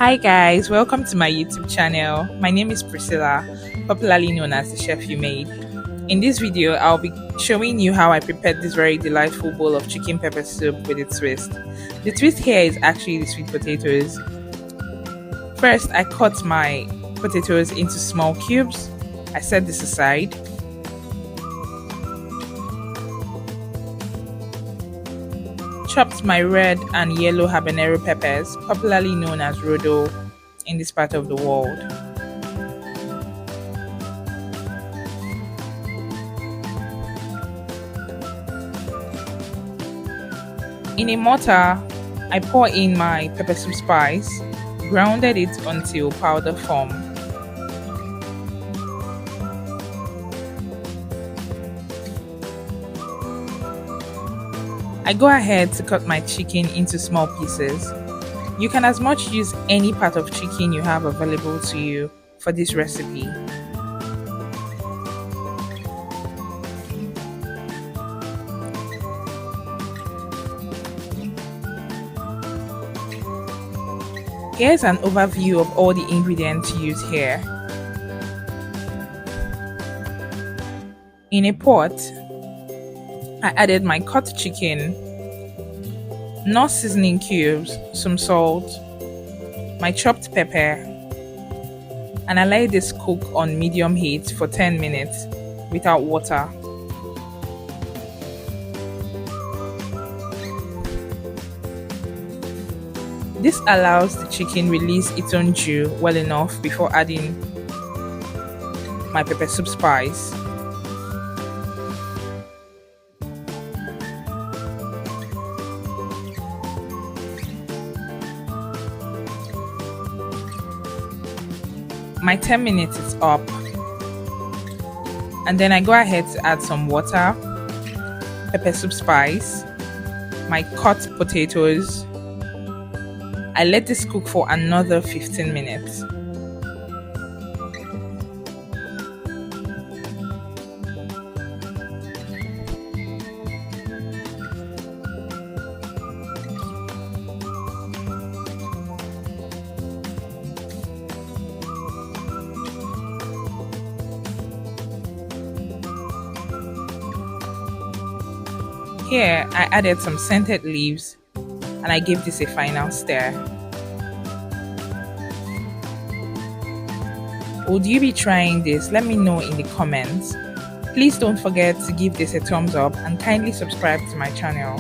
Hi guys, welcome to my YouTube channel. My name is Priscilla, popularly known as the Chef You Made. In this video, I'll be showing you how I prepared this very delightful bowl of chicken pepper soup with a twist. The twist here is actually the sweet potatoes. First, I cut my potatoes into small cubes. I set this aside. Chopped my red and yellow habanero peppers, popularly known as rodo in this part of the world. In a mortar, I pour in my pepper soup spice, grounded it until powder form. I go ahead to cut my chicken into small pieces. You can as much use any part of chicken you have available to you for this recipe. Here's an overview of all the ingredients used here. In a pot, I added my cut chicken, Knoor seasoning cubes, some salt, my chopped pepper, and I let this cook on medium heat for 10 minutes without water. This allows the chicken release its own juice well enough before adding my pepper soup spice. My 10 minutes is up, and then I go ahead to add some water, pepper soup spice, my cut potatoes. I let this cook for another 15 minutes. Here, I added some scented leaves and I gave this a final stir. Would you be trying this? Let me know in the comments. Please don't forget to give this a thumbs up and kindly subscribe to my channel.